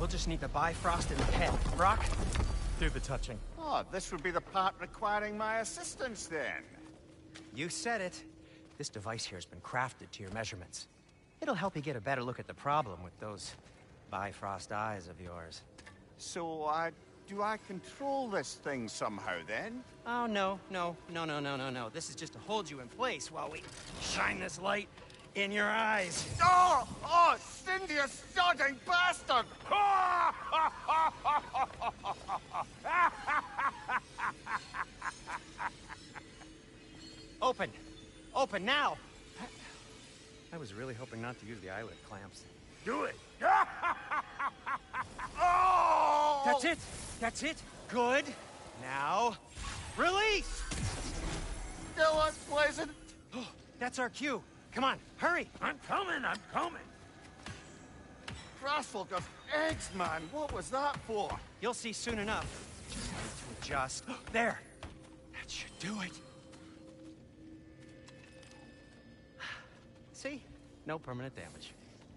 We'll just need the Bifrost in the pit. Brock, do the touching. Oh, this would be the part requiring my assistance, then. You said it. This device here has been crafted to your measurements. It'll help you get a better look at the problem with those Bifrost eyes of yours. So, do I control this thing somehow, then? Oh, no. This is just to hold you in place while we shine this light in your eyes. Oh! Oh, Cindy, you sodding bastard! Open! Open now! I was really hoping not to use the eyelid clamps. Do it! Oh! That's it! That's it! Good! Now, release! Still unpleasant. Oh, that's our cue. Come on, hurry! I'm coming! Crossfolk of eggs, man. What was that for? You'll see soon enough. Just need to adjust. There! That should do it. See? No permanent damage.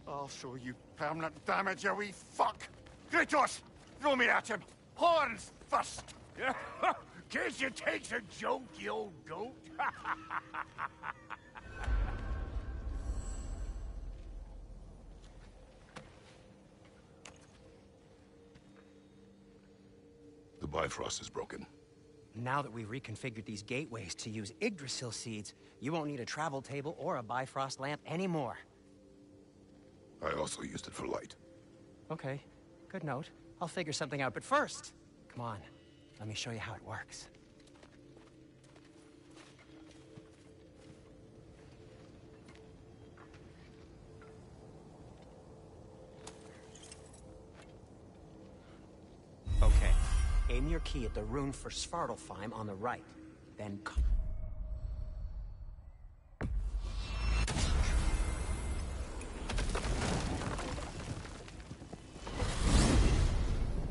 I'll show you permanent damage, you wee fuck! KRATOS! Throw me at him! Horns first! Guess you takes a joke, you old goat. The Bifrost is broken. Now that we've reconfigured these gateways to use Yggdrasil seeds, you won't need a travel table or a Bifrost lamp anymore. I also used it for light. Okay, good note. I'll figure something out, but first, come on, let me show you how it works. Okay, aim your key at the rune for Svartalfheim on the right, then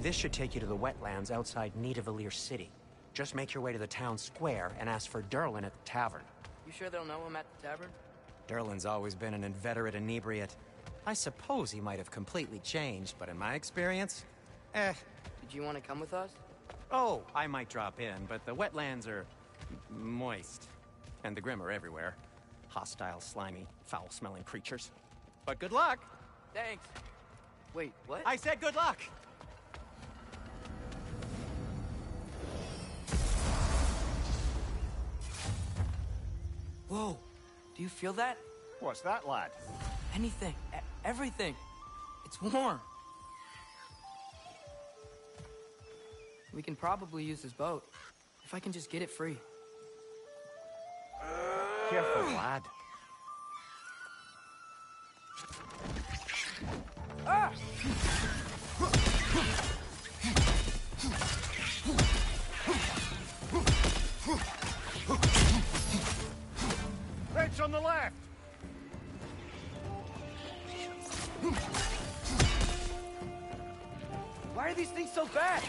this should take you to the wetlands outside Nidavellir City. Just make your way to the town square and ask for Durlin at the tavern. You sure they'll know him at the tavern? Durlin's always been an inveterate inebriate. I suppose he might have completely changed, but in my experience, Did you want to come with us? Oh, I might drop in, but the wetlands are moist. And the Grim are everywhere. Hostile, slimy, foul-smelling creatures. But good luck! Thanks. Wait, what? I said good luck! Whoa, do you feel that? What's that, lad? Anything, everything. It's warm. We can probably use this boat, if I can just get it free. Careful, lad. Ah! Red's on the left! Why are these things so bad?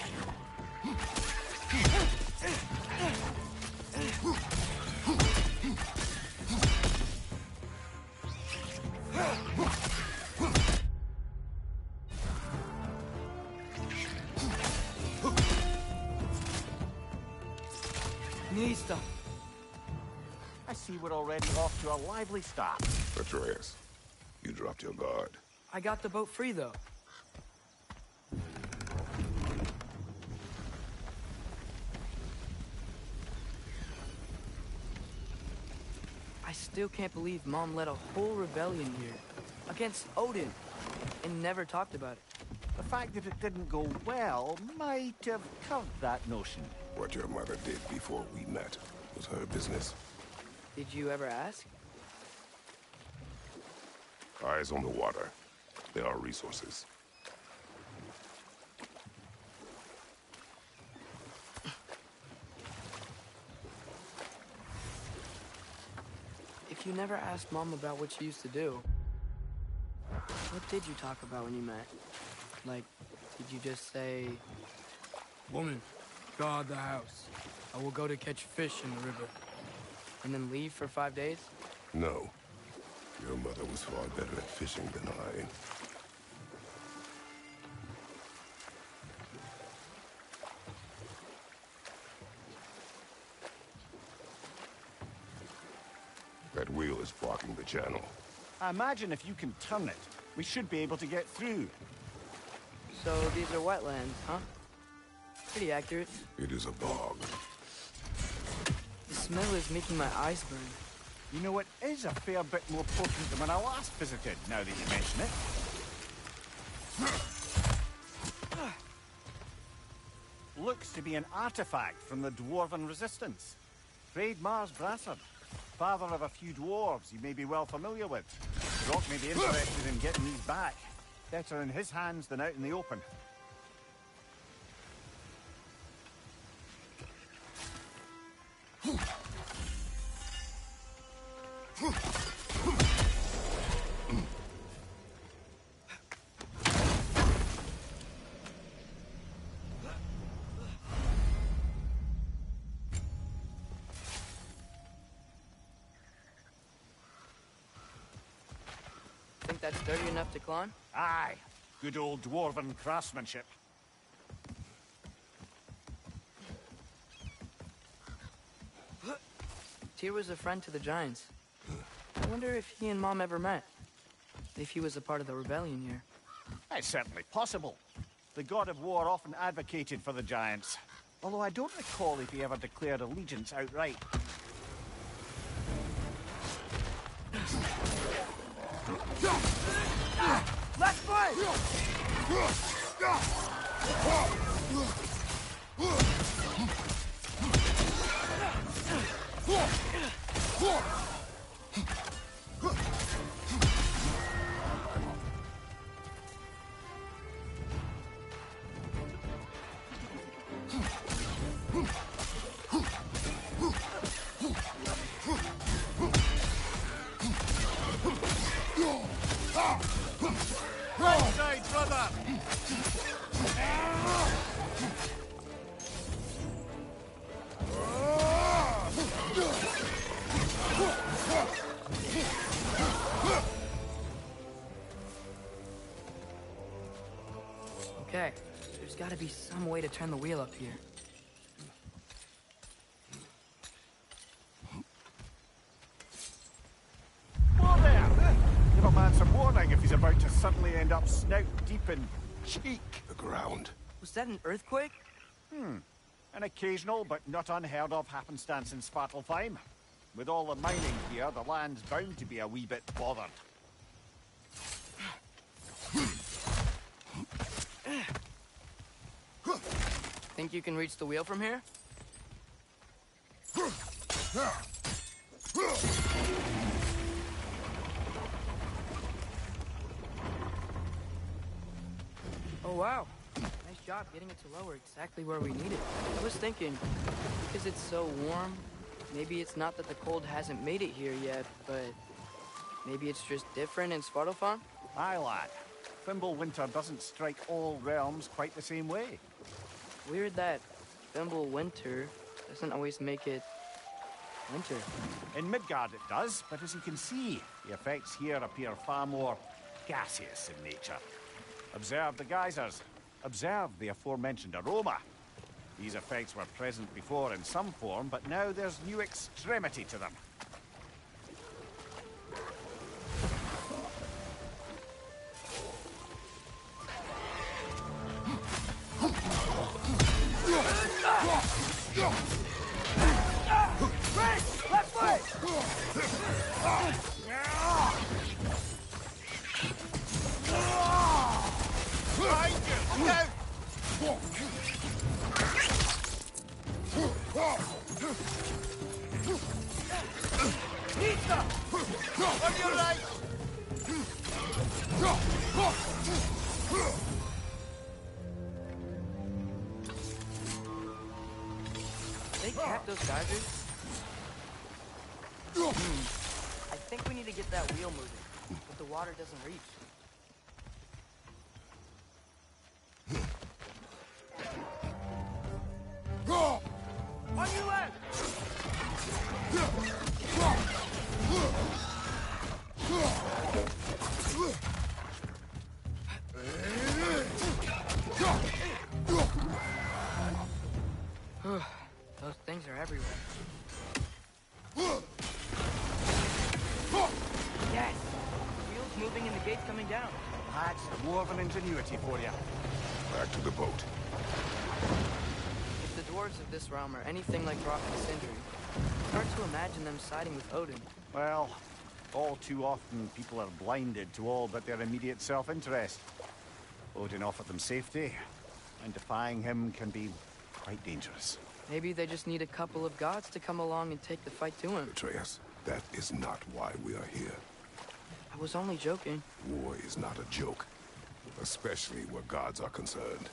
Nista. I see we're already off to a lively start. Atreus, you dropped your guard. I got the boat free, though. I still can't believe Mom led a whole rebellion here against Odin and never talked about it. The fact that it didn't go well might have covered that notion. What your mother did before we met was her business. Did you ever ask? Eyes on the water. There are resources. If you never asked Mom about what she used to do, what did you talk about when you met? Like, did you just say... Woman, guard the house. I will go to catch fish in the river. And then leave for 5 days? No. Your mother was far better at fishing than I. That wheel is blocking the channel. I imagine if you can turn it, we should be able to get through. So these are wetlands, huh? Pretty accurate. It is a bog. The smell is making my eyes burn. You know, it is a fair bit more potent than when I last visited, now that you mention it. Looks to be an artifact from the Dwarven Resistance. Freyed Mars Brassard, father of a few dwarves you may be well familiar with. Rock may be interested in getting these back. Better in his hands than out in the open. Think that's sturdy enough to climb? Aye, good old Dwarven craftsmanship. Tyr was a friend to the Giants. I wonder if he and Mom ever met. If he was a part of the rebellion here. It's certainly possible. The god of war often advocated for the Giants. Although I don't recall if he ever declared allegiance outright. Let's fight! Right side, brother! Okay, there's gotta be some way to turn the wheel up here. Whoa there! Give a man some warning if he's about to suddenly end up snout deep in cheek. The ground. Was that an earthquake? An occasional but not unheard of happenstance in Svartalfheim. With all the mining here, the land's bound to be a wee bit bothered. Think you can reach the wheel from here? Oh, wow. Nice job getting it to lower exactly where we need it. I was thinking, because it's so warm, maybe it's not that the cold hasn't made it here yet, but maybe it's just different in Svartalfheim? Aye, lad. Thimble winter doesn't strike all realms quite the same way. Weird that Thimble winter doesn't always make it winter. In Midgard it does, but as you can see, the effects here appear far more gaseous in nature. Observe the geysers. Observe the aforementioned aroma. These effects were present before in some form, but now there's new extremity to them. Let's fight! Pizza! On your right! They kept those geysers? I think we need to get that wheel moving, but the water doesn't reach. On your left! Those things are everywhere. coming down? That's more of an ingenuity for you. Back to the boat. If the dwarves of this realm are anything like Rock and Sindri, it's hard to imagine them siding with Odin. Well, all too often people are blinded to all but their immediate self-interest. Odin offered them safety, and defying him can be quite dangerous. Maybe they just need a couple of gods to come along and take the fight to him. Atreus, that is not why we are here. I was only joking. War is not a joke, especially where gods are concerned.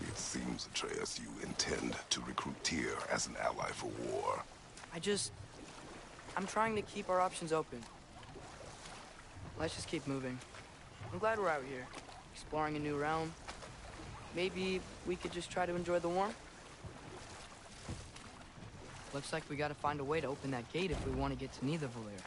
It seems, Atreus, you intend to recruit Tyr as an ally for war. I'm trying to keep our options open. Let's just keep moving. I'm glad we're out here, exploring a new realm. Maybe we could just try to enjoy the warmth? Looks like we gotta find a way to open that gate if we want to get to Nidavellir.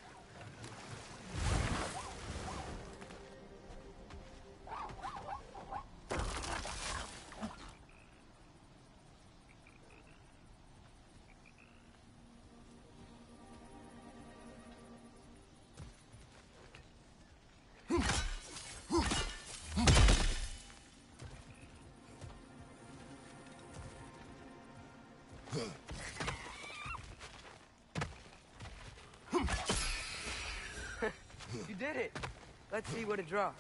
You did it! Let's see what it draws.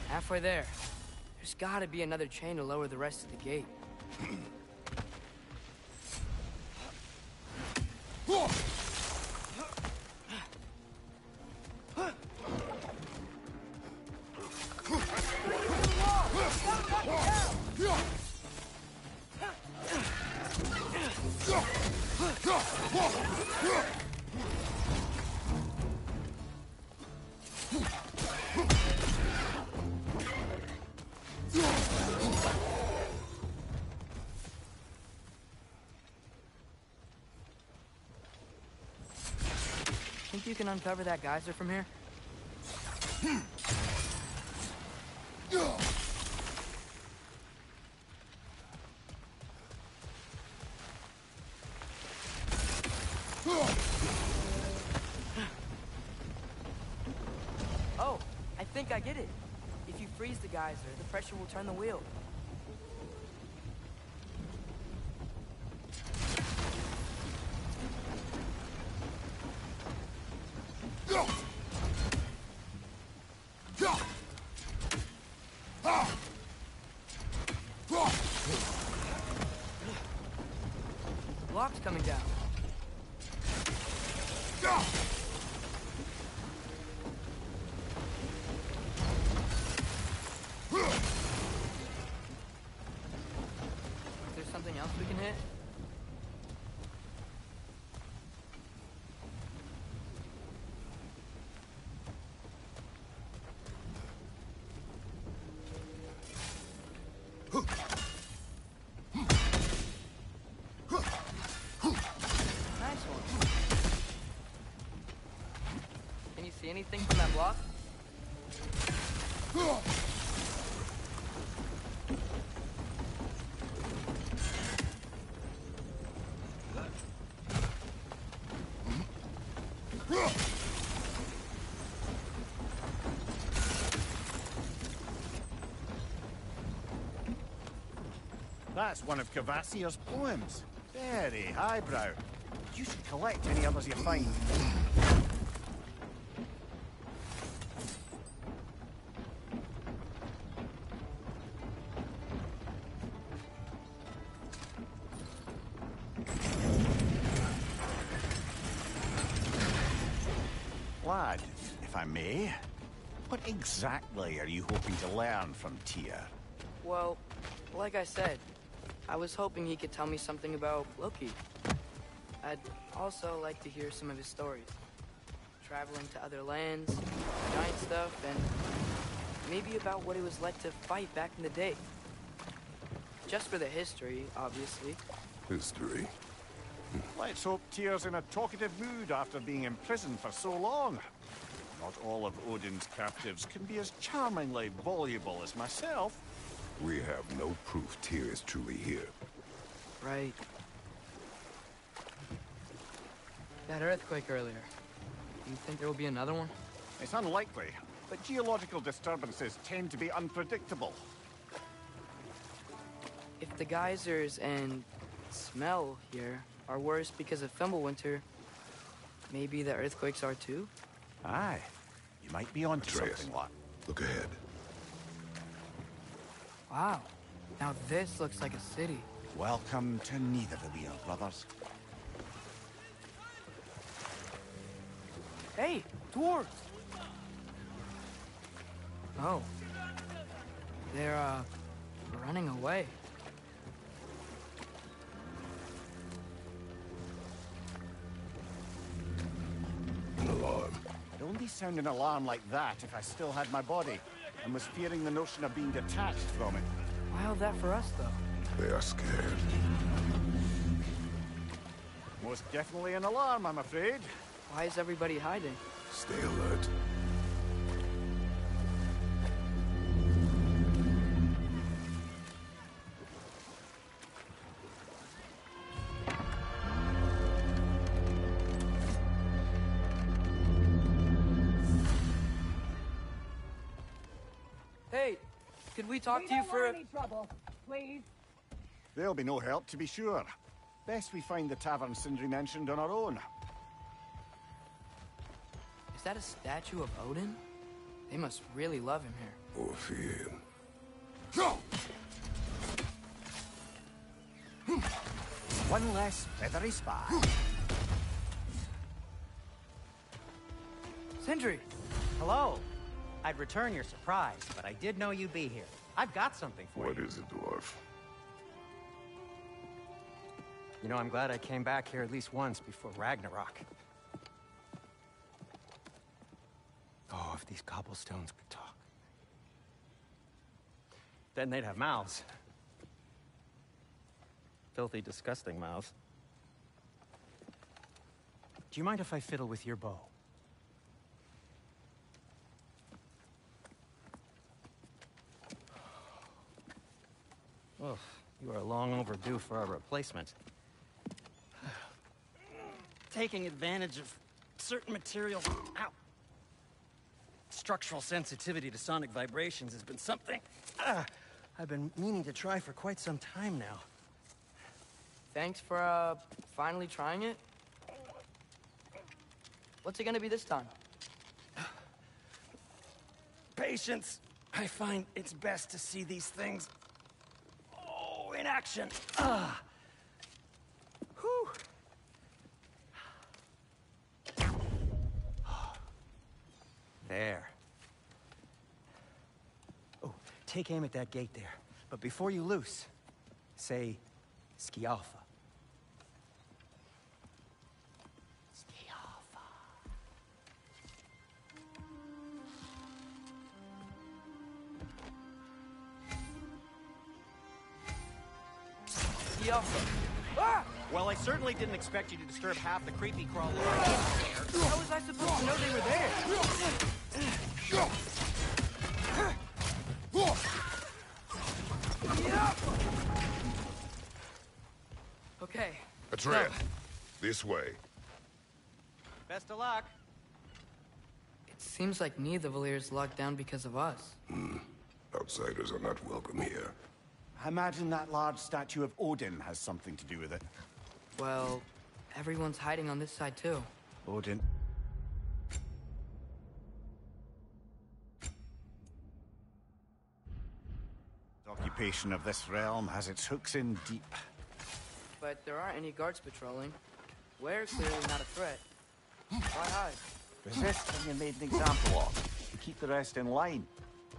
Halfway there. There's gotta be another chain to lower the rest of the gate. Think you can uncover that geyser from here? Oh, I think I get it. If you freeze the geyser, the pressure will turn the wheel. The block's coming down. Is there something else we can hit? Nice one. Can you see anything from that block? That's one of Kvasir's poems. Very highbrow. You should collect any others you find. lad, if I may. What exactly are you hoping to learn from Tyr? Well, like I said, I was hoping he could tell me something about Loki. I'd also like to hear some of his stories. Traveling to other lands, giant stuff, and maybe about what it was like to fight back in the day. Just for the history, obviously. History. Let's hope Tyr's in a talkative mood after being imprisoned for so long. Not all of Odin's captives can be as charmingly voluble as myself. We have no proof Tyr is truly here. Right. That earthquake earlier. Do you think there will be another one? It's unlikely, but geological disturbances tend to be unpredictable. If the geysers and smell here are worse because of Fimbulwinter, maybe the earthquakes are too? Aye, you might be onto Atreus, something, lad. look ahead. Wow. Now this looks like a city. Welcome to Nidavellir, brothers. Hey, dwarves! Oh. They're, running away. An alarm. I'd only sound an alarm like that if I still had my body, and was fearing the notion of being detached from it. Wild that for us, though. They are scared. Most definitely an alarm, I'm afraid. Why is everybody hiding? Stay alert. Hey, could we talk to you for any trouble, please. There'll be no help, to be sure. Best we find the tavern Sindri mentioned on our own. Is that a statue of Odin? They must really love him here. Or fear. One less feathery spy. Sindri! Hello. I'd return your surprise, but I did know you'd be here. I've got something for What you. is it, dwarf? You know, I'm glad I came back here at least once before Ragnarok. Oh, if these cobblestones could talk. Then they'd have mouths. Filthy, disgusting mouths. Do you mind if I fiddle with your bow? Oh, you are long overdue for a replacement. Taking advantage of certain materials. Ow! Structural sensitivity to sonic vibrations has been something I've been meaning to try for quite some time now. Thanks for, finally trying it. What's it gonna be this time? Patience. I find it's best to see these things, in action. Whew. There. Oh, take aim at that gate there. But before you loose, say, Skialfa. Skialfa. Skialfa. Ah! Well, I certainly didn't expect you to disturb half the creepy crawlers right there. How was I supposed to know they were there? Okay. Atreus, this way. Best of luck. It seems like Nidavellir locked down because of us. Outsiders are not welcome here. I imagine that large statue of Odin has something to do with it. Well, everyone's hiding on this side too. Odin. The occupation of this realm has its hooks in deep. But there aren't any guards patrolling. We're clearly not a threat. Why hide? Resist and you're made an example of. To keep the rest in line.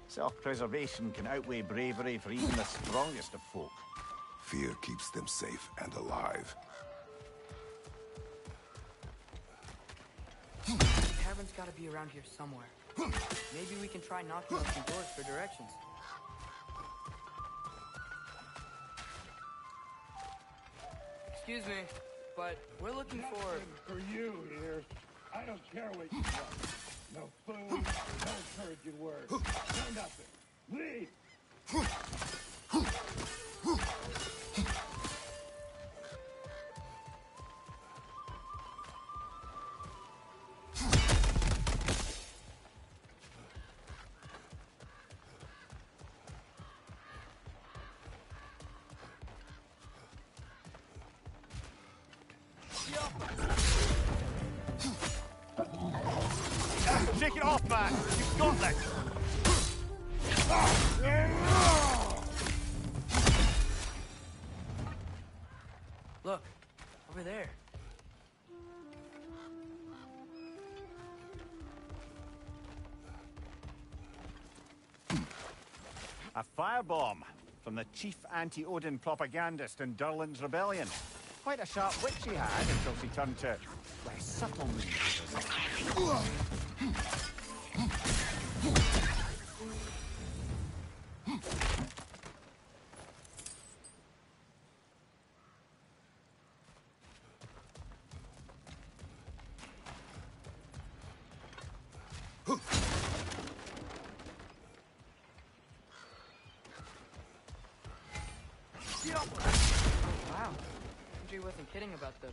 Self-preservation can outweigh bravery for even the strongest of folk. Fear keeps them safe and alive. The cavern's gotta be around here somewhere. Maybe we can try knocking on some doors for directions. Excuse me, but we're looking For you here. I don't care what you want. No food, no encouraging words, no nothing. Leave! Shake it off, man! You've got this! Look, over there. A firebomb from the chief anti-Odin propagandist in Durlin's rebellion. Quite a sharp wit she had until she turned to less subtle means. Wow, Andrew wasn't kidding about the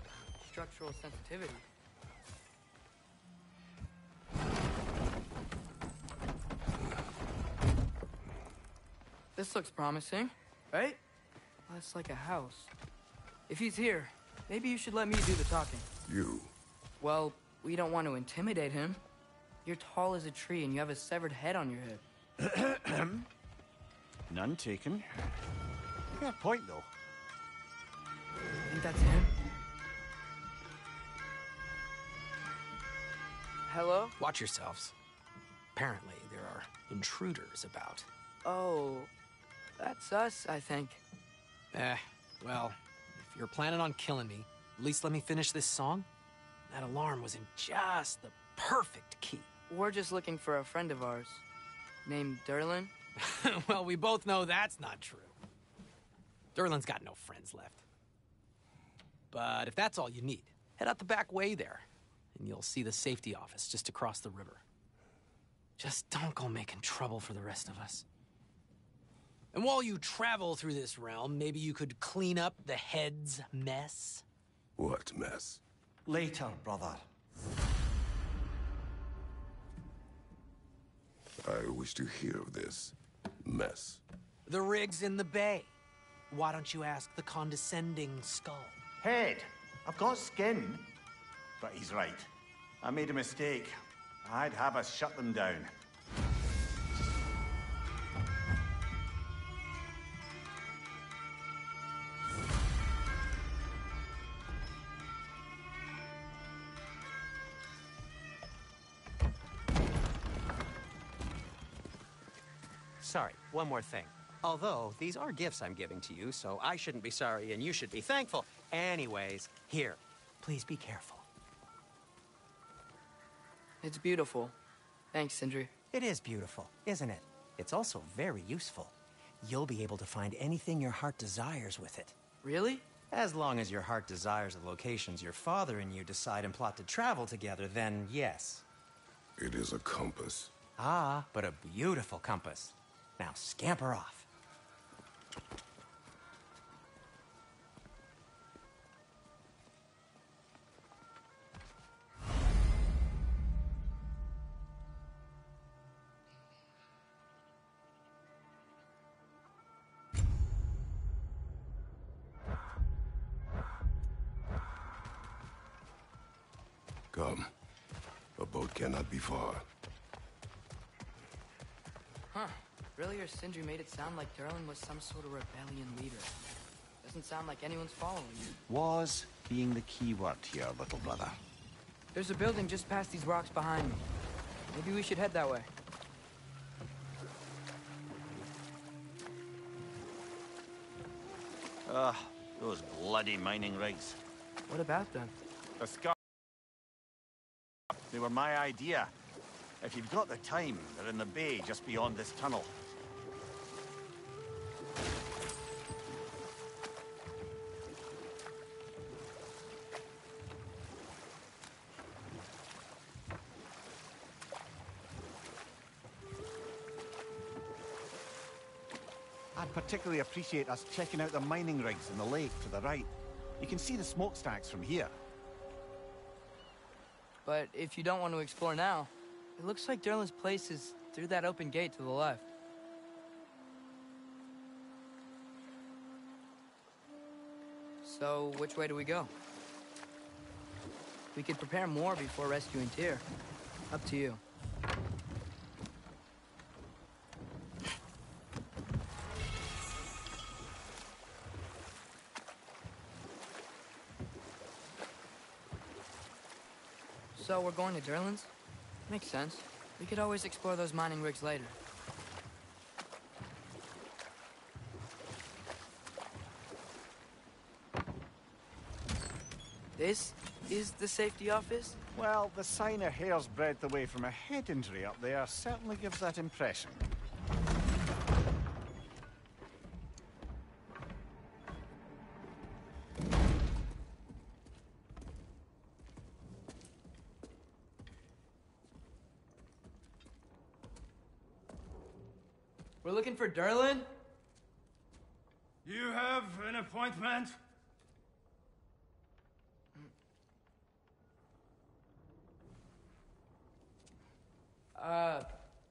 structural sensitivity. This looks promising, right? Well, it's like a house. If he's here, maybe you should let me do the talking. You. Well, we don't want to intimidate him. You're tall as a tree and you have a severed head on your head. None taken. Fair point, though. Think that's him? Hello? Watch yourselves. Apparently, there are intruders about. Oh, that's us, I think. Well, if you're planning on killing me, at least let me finish this song. That alarm was in just the perfect key. We're just looking for a friend of ours, named Durlin. Well, we both know that's not true. Durlin's got no friends left. But if that's all you need, head out the back way there, and you'll see the safety office just across the river. Just don't go making trouble for the rest of us. And while you travel through this realm, maybe you could clean up the head's mess? What mess? Later, brother. I wish to hear of this mess. The rig's in the bay. Why don't you ask the condescending skull? Head, I've got skin. But he's right. I made a mistake. I'd have us shut them down. Sorry, one more thing. Although, these are gifts I'm giving to you, so I shouldn't be sorry and you should be thankful. Anyways, here, please be careful. It's beautiful. Thanks, Sindri. It is beautiful, isn't it? It's also very useful. You'll be able to find anything your heart desires with it. Really? As long as your heart desires the locations your father and you decide and plot to travel together, then yes. It is a compass. Ah, but a beautiful compass. Now scamper off. Come. A boat cannot be far. Huh. Earlier, Sindri made it sound like Durlin was some sort of rebellion leader. Doesn't sound like anyone's following you. Was being the key word here, little brother. There's a building just past these rocks behind me. Maybe we should head that way. Ah, those bloody mining rigs. What about them? The scar. They were my idea. If you've got the time, they're in the bay just beyond this tunnel. I'd particularly appreciate us checking out the mining rigs in the lake to the right. You can see the smokestacks from here. But if you don't want to explore now, it looks like Derlin's place is through that open gate to the left. So, which way do we go? We could prepare more before rescuing Tyr. Up to you. So we're going to Derlin's? Makes sense. We could always explore those mining rigs later. This is the safety office? Well, the sign a hair's breadth away from a head injury up there certainly gives that impression. We're looking for Derlin? You have an appointment?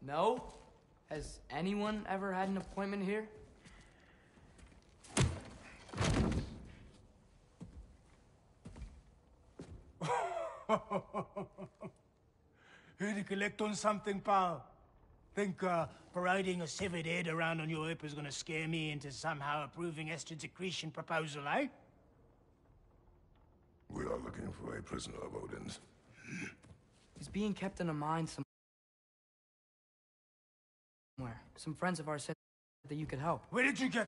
No. Has anyone ever had an appointment here? Here to collect on something, pal? Think, parading a severed head around on your hip is gonna scare me into somehow approving Estrid's accretion proposal, eh? We are looking for a prisoner of Odin's. He's being kept in a mine somewhere. Some friends of ours said that you could help. Where did you get